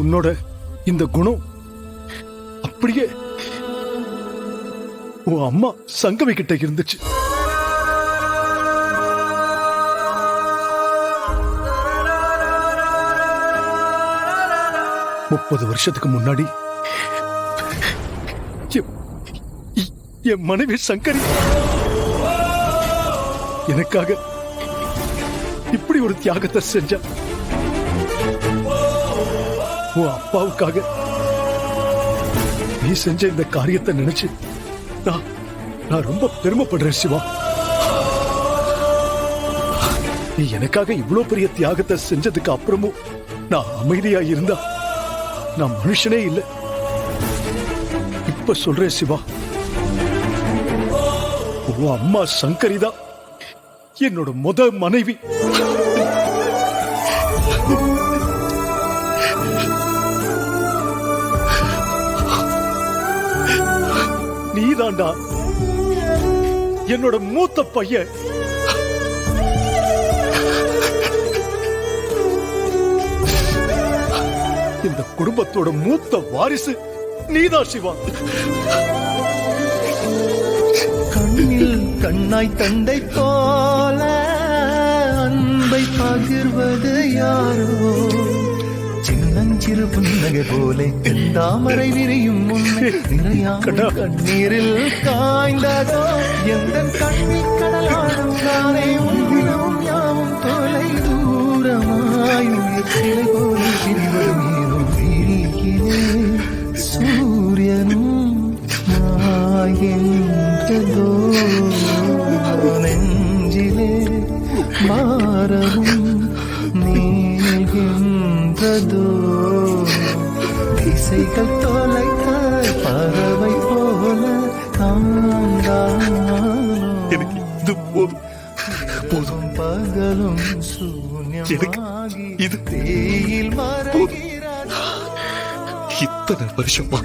உன்னோட இந்த குணம் அப்படியே உன் அம்மா சங்கவி கிட்ட இருந்துச்சு. முப்பது வருஷத்துக்கு முன்னாடி என் மனைவி சங்கரி எனக்காக இப்படி ஒரு தியாகத்தை செஞ்சா. உன் அப்பாவுக்காக நீ செஞ்ச இந்த காரியத்தை நினைச்சு நான் ரொம்ப பெருமைப்படுறேன் சிவா. நீ எனக்காக இவ்வளவு பெரிய தியாகத்தை செஞ்சதுக்கு அப்புறமும் நான் அமைதியா இருந்தா நான் மனுஷனே இல்லை. இப்ப சொல்றேன் சிவா, உன் அம்மா சங்கரிதான் என்னோட மனைவி. நீதாண்டா என்னோட மூத்த பையன். இந்த குடும்பத்தோட மூத்த வாரிசு நீதான் சிவா. கண்ணில் கண்ணாய் தந்தை போல அன்பை பகிர்வது யாரோ, சின்னஞ்சிறு புன்னகை போல தாமரை விரியும் முன்னே நிறையாமல் கண்ணீரில் காய்ந்ததோ. எந்த கண்ணில் கடலாடும் நானே உன்னிலும் யாவும் தொலை தூரமாய் உயிர் சிலை போல பிரிவதும் ஏனும் விழிக்கிறேன். சூரியனும் மாயென்றதோ நெஞ்சிலே மாறவும் நீள்கின்றதோ. திசைகள் தொலைத்த பறவை போல எனக்கு இது போதும் போதும். பகலும் சூன்யமாகி இது தேயில் மறைகிறது. இத்தனை வருஷமா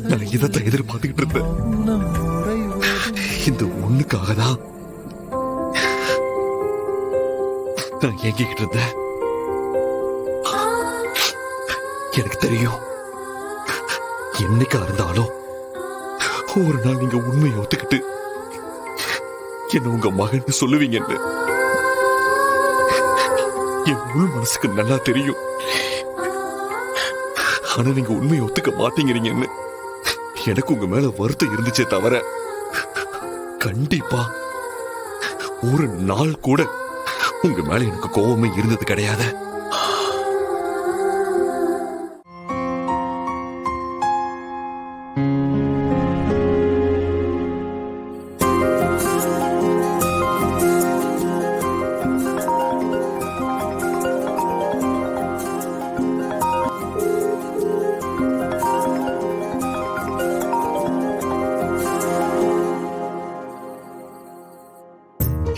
நான் இதத்தை எதிர்பார்த்துக்கிட்டு இருந்தேன். இந்த ஒண்ணுக்காக தான் நான் ஏங்கிக்கிட்டு இருந்தேன். எனக்கு தெரியும், என்னைக்கா இருந்தாலும் ஒரு நாள் நீங்க உண்மையை ஒத்துக்கிட்டு என்ன உங்க மகன் சொல்லுவீங்கன்னு என் முழு மனசுக்கு நல்லா தெரியும். ஆனா நீங்க உண்மையை ஒத்துக்க மாட்டேங்கிறீங்கன்னு எனக்கு உங்க மேல வருத்தம் இருந்துச்சே தவிர கண்டிப்பா ஒரு நாள் கூட உங்க மேல எனக்கு கோபமே இருந்தது கிடையாது.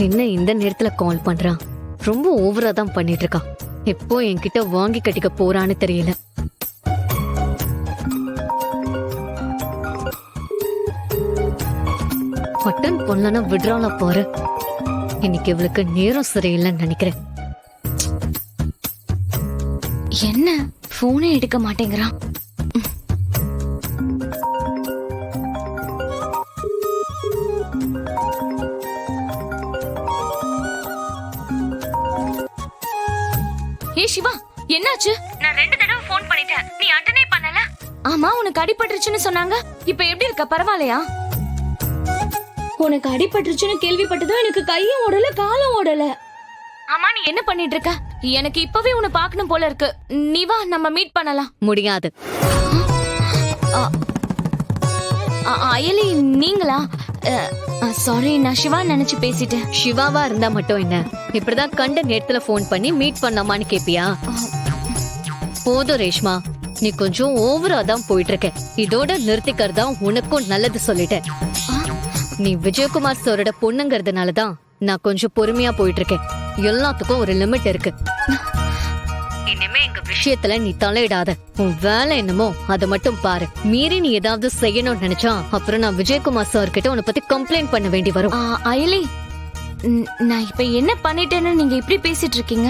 என்ன இந்த நேரத்துல கால் பண்றான்? ரொம்ப ஓவரா தான் பண்ணிட்டு இருக்கான். எப்போ என்கிட்ட வாங்கி கட்டிக்க போறான்னு தெரியல. பட்டன் பொண்ணனா விடுறாளா பாரு. இன்னைக்கு இவளுக்கு நேரம் சரியில்லைன்னு நினைக்கிறேன். என்ன போனே எடுக்க மாட்டேங்கிறான்? ஏ சிவா, என்னாச்சு? நான் 2 தடவை ஃபோன் பண்ணிட்டேன், நீ அட்டெண்டே பண்ணல. ஆமா, உனக்கு அடிபட்டுருச்சுன்னு சொன்னாங்க. இப்ப எப்படி இருக்க? பரவாயில்லையா? உனக்கு அடிபட்டுருச்சுன்னு கேள்விப்பட்டதும் எனக்கு கையும் ஓடல காலும் ஓடல. ஆமா, நீ என்ன பண்ணிட்டு இருக்க? எனக்கு இப்பவே உன்னை பார்க்கணும் போல இருக்கு. நீ வா, நம்ம மீட் பண்ணலாம். முடியாது. அயலி, நீங்களா? சாரி, நான் சிவா நினைச்சு பேசிட்டேன். சிவாவா இருந்தா மட்டும் என்ன, இப்படிதான் கண்ட நேரத்துல போன் பண்ணி மீட் பண்ணலாமான்னு கேப்பியா? போதும் ரேஷ்மா, நீ கொஞ்சம் ஓவரா தான் போயிட்டு இருக்க. இதோட நிறுத்திக்கிறதா உனக்கும் நல்லது சொல்லிட்டேன். நீ விஜயகுமார் சாரோட பொண்ணுங்கிறதுனாலதான் நான் கொஞ்சம் பொறுமையா போயிட்டு இருக்கேன். எல்லாத்துக்கும் ஒரு லிமிட் இருக்கு. இனிமே எங்க விஷயத்துல நீ தலையிடாத. உன் வேலை என்னமோ அதை மட்டும் பாரு. மீறி நீ ஏதாவது செய்யணும்னு நினைச்சா அப்புறம் நான் விஜயகுமார் சார் கிட்ட உன்னை பத்தி கம்ப்ளைண்ட் பண்ண வேண்டி வரும். அயலி, நான் இப்ப என்ன பண்ணிட்டேன்னு நீங்க இப்படி பேசிட்டு இருக்கீங்க?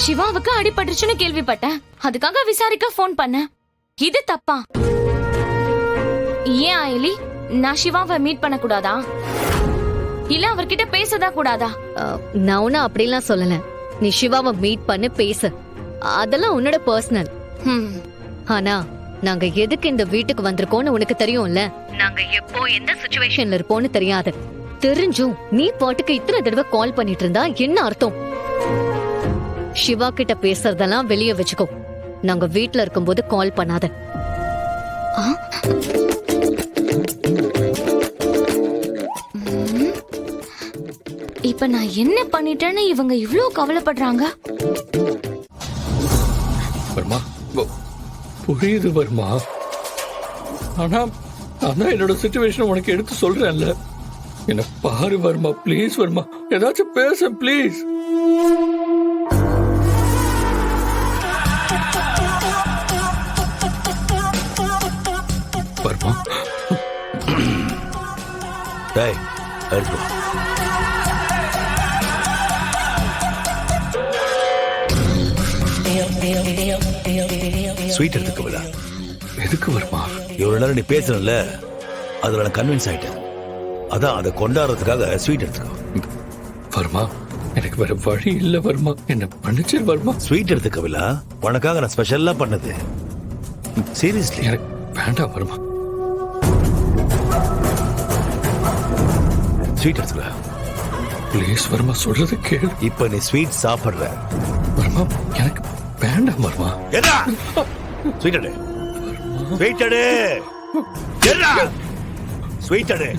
சிவாவுக்கு அடிபட்டுச்சுன்னு கேள்விப்பட்டேன், அதுக்காக விசாரிக்க ஃபோன் பண்ணேன். இது தப்பா? ஏன் அயலி, நான் சிவாவை மீட் பண்ண கூடாதா? இல்ல அவர்கிட்ட பேசதா கூடாதா? நான் ஒன்னும் அப்படிலாம் சொல்லல. நீ சிவாவை மீட் பண்ணி பேசு, அதெல்லாம் உன்னோட பர்சனல். ஆனா நாங்க எதுக்கு இந்த வீட்டுக்கு வந்திருக்கோம்னு உனக்கு தெரியும்ல. நாங்க எப்போ எந்த சிச்சுவேஷன்ல இருப்போம்னு தெரியாது. தெரிஞ்சும் நீ பாட்டுக்கு இத்தனை தடவை கால் பண்ணிட்டு இருந்தா என்ன அர்த்தம்? சிவா கிட்ட பேசுறதெல்லாம் வெளிய வச்சுக்கோ. நாங்க வீட்ல இருக்கும்போது கால் பண்ணாத. இப்ப நான் என்ன பண்ணிட்டேன்னு இவங்க இவ்ளோ கவலைப்படுறாங்க? வர்மா, புரியுது வர்மா. ஆனா அதான் என்னோட சிச்சுவேஷன் உனக்கு எடுத்து சொல்றேன்ல. என்ன பாரு வர்மா, ப்ளீஸ் வர்மா, ஏதாச்சும் பேச ப்ளீஸ். வர்மா, டேய் எடுத்து வா. ஸ்வீட் எடுத்துக்க விடா. எதுக்கு வர்மா? இவ்வளவு நேரம் நீ பேசுறல, அதுல நான் கன்வின்ஸ் ஆயிட்டேன். அதான் அதை கொண்டாடுறதுக்காக ஸ்வீட் எடுத்துக்கோ. வர்மா, எனக்கு வேற வழி இல்ல வர்மா, என்ன பண்ணிச்சு வர்மா. ஸ்வீட் எடுத்துக்க விடா, உனக்காக நான் ஸ்பெஷலா பண்ணது. சீரியஸ்லி எனக்கு வேண்டாம் வர்மா. ஸ்வீட் எடுத்துக்க. ப்ளீஸ் வர்மா, சொல்றது கேளு. இப்ப நீ ஸ்வீட் சாப்பிடுற. வர்மா, எனக்கு வேண்டாம் வர்மா. என்ன ஸ்வீட் எடு, ஸ்வீட் எடு, ஸ்வீட் எடு.